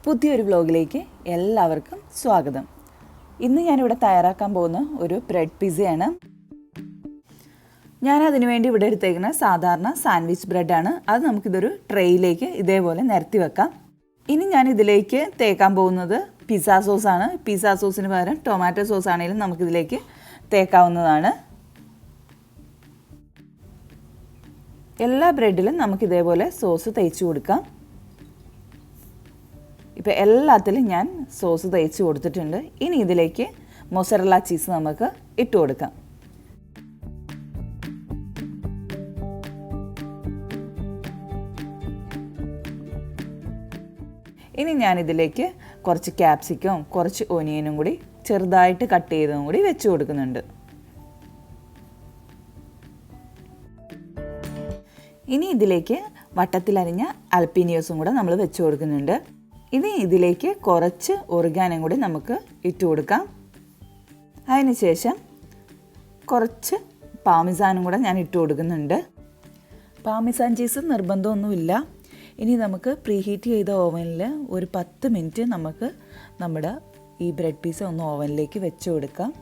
പുതിയൊരു വ്ലോഗിലേക്ക് എല്ലാവർക്കും സ്വാഗതം. ഇന്ന് ഞാനിവിടെ തയ്യാറാക്കാൻ പോകുന്ന ഒരു ബ്രെഡ് പിസയാണ്. ഞാനതിനു വേണ്ടി ഇവിടെ എടുത്തേക്കുന്ന സാധാരണ സാൻഡ്വിച്ച് ബ്രെഡാണ്. അത് നമുക്കിതൊരു ട്രേയിലേക്ക് ഇതേപോലെ നിരത്തി വെക്കാം. ഇനി ഞാൻ ഇതിലേക്ക് തേക്കാൻ പോകുന്നത് പിസ്സ സോസാണ്. പിസ്സ സോസിന് പകരം ടൊമാറ്റോ സോസ് ആണെങ്കിലും നമുക്കിതിലേക്ക് തേക്കാവുന്നതാണ്. എല്ലാ ബ്രെഡിലും നമുക്കിതേപോലെ സോസ് തേച്ച് കൊടുക്കാം. ഇപ്പോൾ എല്ലാത്തിലും ഞാൻ സോസ് തേച്ച് കൊടുത്തിട്ടുണ്ട്. ഇനി ഇതിലേക്ക് മൊസറല്ല ചീസ് നമുക്ക് ഇട്ട് കൊടുക്കാം. ഇനി ഞാനിതിലേക്ക് കുറച്ച് ക്യാപ്സിക്കവും കുറച്ച് ഒനിയനും കൂടി ചെറുതായിട്ട് കട്ട് ചെയ്തതും കൂടി വെച്ച് കൊടുക്കുന്നുണ്ട്. ഇനി ഇതിലേക്ക് വട്ടത്തിലരിഞ്ഞ അൽപ്പീനിയോസും കൂടെ നമ്മൾ വെച്ച് കൊടുക്കുന്നുണ്ട്. ഇനി ഇതിലേക്ക് കുറച്ച് ഒറിഗാനോ കൂടി നമുക്ക് ഇട്ട് കൊടുക്കാം. അതിനുശേഷം കുറച്ച് പാമിസാനും കൂടെ ഞാൻ ഇട്ട് കൊടുക്കുന്നുണ്ട്. പാമിസാൻ ചീസ് നിർബന്ധമൊന്നുമില്ല. ഇനി നമുക്ക് പ്രീഹീറ്റ് ചെയ്ത ഓവനിൽ ഒരു 10 മിനിറ്റ് നമുക്ക് നമ്മുടെ ഈ ബ്രെഡ് പീസ ഒന്ന് ഓവനിലേക്ക് വെച്ച് കൊടുക്കാം.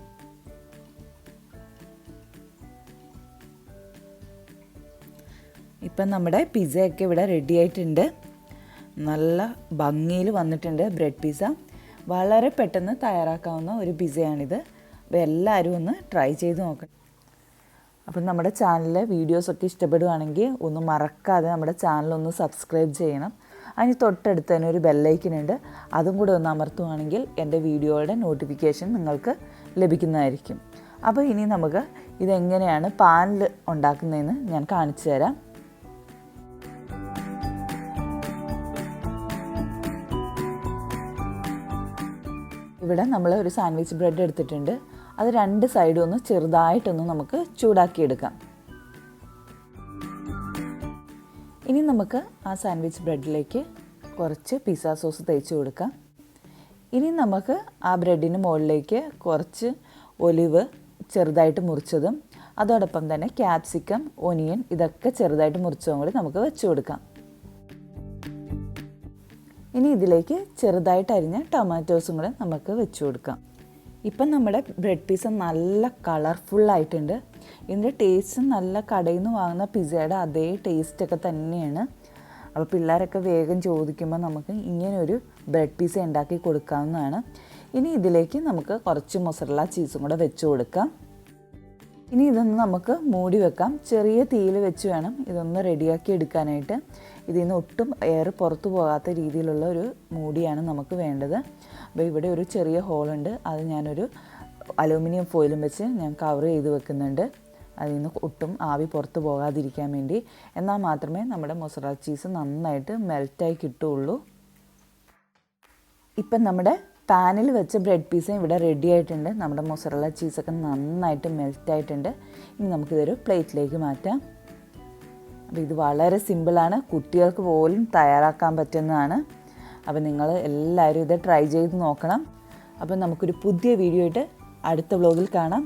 ഇപ്പം നമ്മുടെ പിസ്സയൊക്കെ ഇവിടെ റെഡി ആയിട്ടുണ്ട്. നല്ല ഭംഗിയിൽ വന്നിട്ടുണ്ട് ബ്രെഡ് പിസ്സ. വളരെ പെട്ടെന്ന് തയ്യാറാക്കാവുന്ന ഒരു പിസ്സയാണിത്. അപ്പോൾ എല്ലാവരും ഒന്ന് ട്രൈ ചെയ്ത് നോക്കണം. അപ്പം നമ്മുടെ ചാനലിലെ വീഡിയോസൊക്കെ ഇഷ്ടപ്പെടുകയാണെങ്കിൽ ഒന്ന് മറക്കാതെ നമ്മുടെ ചാനലൊന്ന് സബ്സ്ക്രൈബ് ചെയ്യണം. അതിന് തൊട്ടടുത്ത് തന്നെ ഒരു ബെല്ലൈക്കനുണ്ട്. അതും കൂടെ ഒന്ന് അമർത്തുകയാണെങ്കിൽ എൻ്റെ വീഡിയോയുടെ നോട്ടിഫിക്കേഷൻ നിങ്ങൾക്ക് ലഭിക്കുന്നതായിരിക്കും. അപ്പോൾ ഇനി നമുക്ക് ഇതെങ്ങനെയാണ് പാനിൽ ഉണ്ടാക്കുന്നതെന്ന് ഞാൻ കാണിച്ചു തരാം. ഇവിടെ നമ്മൾ ഒരു സാൻഡ്വിച്ച് ബ്രെഡ് എടുത്തിട്ടുണ്ട്. അത് 2 സൈഡും ഒന്ന് ചെറുതായിട്ടൊന്ന് നമുക്ക് ചൂടാക്കിയെടുക്കാം. ഇനി നമുക്ക് ആ സാൻഡ്വിച്ച് ബ്രെഡിലേക്ക് കുറച്ച് പിസ്സ സോസ് തേച്ച് കൊടുക്കാം. ഇനി നമുക്ക് ആ ബ്രെഡിന് മുകളിലേക്ക് കുറച്ച് ഒലിവ് ചെറുതായിട്ട് മുറിച്ചതും അതോടൊപ്പം തന്നെ ക്യാപ്സിക്കം, ഒനിയൻ ഇതൊക്കെ ചെറുതായിട്ട് മുറിച്ചതും കൂടി നമുക്ക് വെച്ച് കൊടുക്കാം. ഇനി ഇതിലേക്ക് ചെറുതായിട്ട് അരിഞ്ഞ ടൊമാറ്റോസും കൂടെ നമുക്ക് വെച്ച് കൊടുക്കാം. ഇപ്പം നമ്മുടെ ബ്രെഡ് പിസ്സ നല്ല കളർഫുള്ളായിട്ടുണ്ട്. ഇതിൻ്റെ ടേസ്റ്റ് നല്ല കടയിൽ നിന്ന് വാങ്ങുന്ന പിസ്സയുടെ അതേ ടേസ്റ്റൊക്കെ തന്നെയാണ്. അപ്പോൾ പിള്ളേരൊക്കെ വേഗം ചോദിക്കുമ്പോൾ നമുക്ക് ഇങ്ങനെയൊരു ബ്രെഡ് പിസ്സ ഉണ്ടാക്കി കൊടുക്കാവുന്നതാണ്. ഇനി ഇതിലേക്ക് നമുക്ക് കുറച്ച് മൊസറല്ല ചീസും കൂടെ വെച്ച് കൊടുക്കാം. ഇനി ഇതൊന്ന് നമുക്ക് മൂടി വെക്കാം. ചെറിയ തീയിൽ വെച്ച് വേണം ഇതൊന്ന് റെഡിയാക്കി എടുക്കാനായിട്ട്. ഇതിൽ നിന്ന് ഒട്ടും എയർ പുറത്തു പോകാത്ത രീതിയിലുള്ള ഒരു മൂടിയാണ് നമുക്ക് വേണ്ടത്. അപ്പോൾ ഇവിടെ ഒരു ചെറിയ ഹോളുണ്ട്. അത് ഞാനൊരു അലൂമിനിയം ഫോയിലും വെച്ച് ഞാൻ കവർ ചെയ്ത് വെക്കുന്നുണ്ട്. അതിൽ നിന്ന് ഒട്ടും ആവി പുറത്ത് പോകാതിരിക്കാൻ വേണ്ടി. എന്നാൽ മാത്രമേ നമ്മുടെ മൊസറല്ല ചീസ് നന്നായിട്ട് മെൽറ്റായി കിട്ടുകയുള്ളൂ. ഇപ്പം നമ്മുടെ പാനിൽ വെച്ച ബ്രെഡ് പീസ ഇവിടെ റെഡി ആയിട്ടുണ്ട്. നമ്മുടെ മൊസറല്ല ചീസൊക്കെ നന്നായിട്ട് മെൽറ്റായിട്ടുണ്ട്. ഇനി നമുക്കിതൊരു പ്ലേറ്റിലേക്ക് മാറ്റാം. അപ്പോൾ ഇത് വളരെ സിമ്പിളാണ്. കുട്ടികൾക്ക് പോലും തയ്യാറാക്കാൻ പറ്റുന്നതാണ്. അപ്പോൾ നിങ്ങൾ എല്ലാവരും ഇത് ട്രൈ ചെയ്ത് നോക്കണം. അപ്പോൾ നമുക്കൊരു പുതിയ വീഡിയോ ആയിട്ട് അടുത്ത വ്ലോഗിൽ കാണാം.